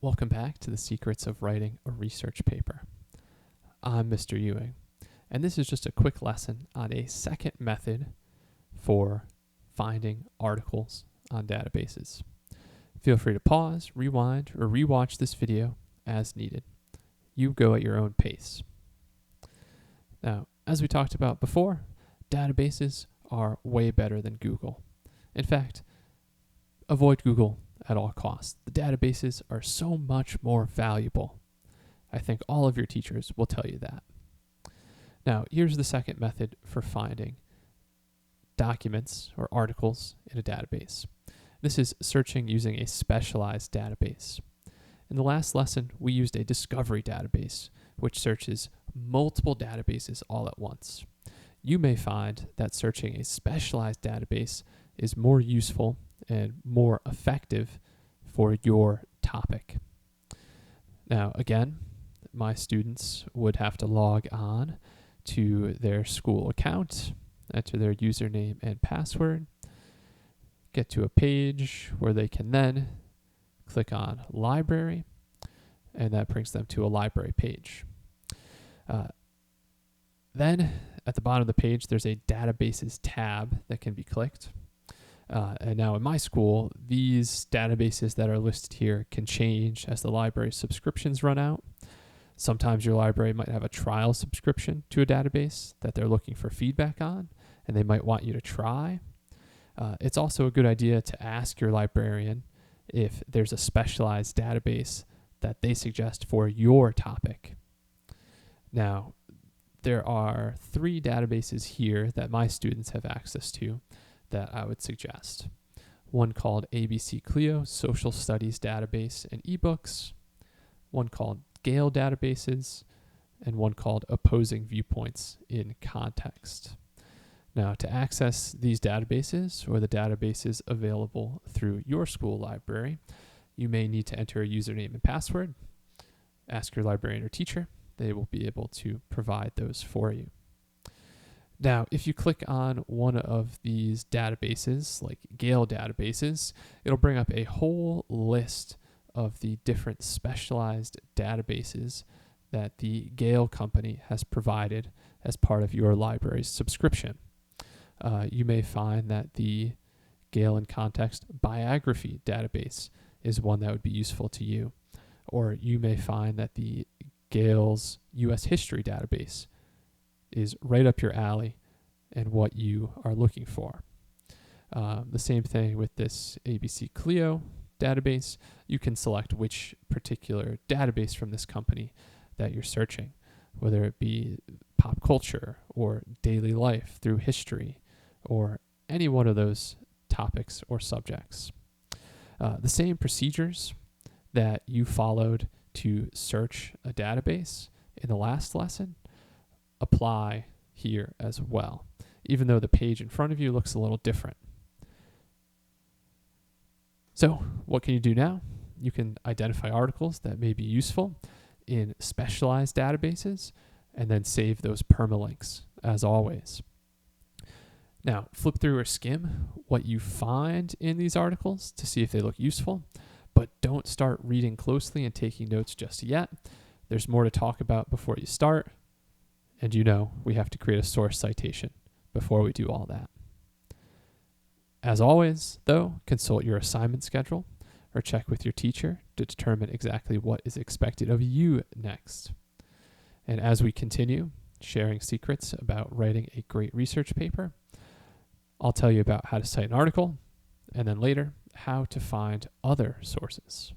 Welcome back to the Secrets of Writing a Research Paper. I'm Mr. Ewing, and this is just a quick lesson on a second method for finding articles on databases. Feel free to pause, rewind, or rewatch this video as needed. You go at your own pace. Now, as we talked about before, databases are way better than Google. In fact, avoid Google at all costs. The databases are so much more valuable. I think all of your teachers will tell you that. Now, here's the second method for finding documents or articles in a database. This is searching using a specialized database. In the last lesson, we used a discovery database, which searches multiple databases all at once. You may find that searching a specialized database is more useful and more effective for your topic. Now, again, my students would have to log on to their school account, enter their username and password, get to a page where they can then click on library, and that brings them to a library page. Then at the bottom of the page, there's a databases tab that can be clicked. And now in my school, these databases that are listed here can change as the library subscriptions run out. Sometimes your library might have a trial subscription to a database that they're looking for feedback on, and they might want you to try. It's also a good idea to ask your librarian if there's a specialized database that they suggest for your topic. Now, there are 3 databases here that my students have access to that I would suggest. One called ABC Clio Social Studies Database and eBooks, one called Gale Databases, and one called Opposing Viewpoints in Context. Now, to access these databases or the databases available through your school library, you may need to enter a username and password. Ask your librarian or teacher. They will be able to provide those for you. Now, if you click on one of these databases, like Gale Databases, it'll bring up a whole list of the different specialized databases that the Gale company has provided as part of your library's subscription. You may find that the Gale in Context Biography database is one that would be useful to you. Or you may find that the Gale's U.S. History database is right up your alley and what you are looking for. The same thing with this ABC Clio database. You can select which particular database from this company that you're searching, whether it be pop culture or daily life through history or any one of those topics or subjects. The same procedures that you followed to search a database in the last lesson apply here as well, even though the page in front of you looks a little different. So what can you do now? You can identify articles that may be useful in specialized databases and then save those permalinks as always. Now, flip through or skim what you find in these articles to see if they look useful, but don't start reading closely and taking notes just yet. There's more to talk about before you start, and we have to create a source citation before we do all that. As always, though, consult your assignment schedule or check with your teacher to determine exactly what is expected of you next. And as we continue sharing secrets about writing a great research paper, I'll tell you about how to cite an article, and then later, how to find other sources.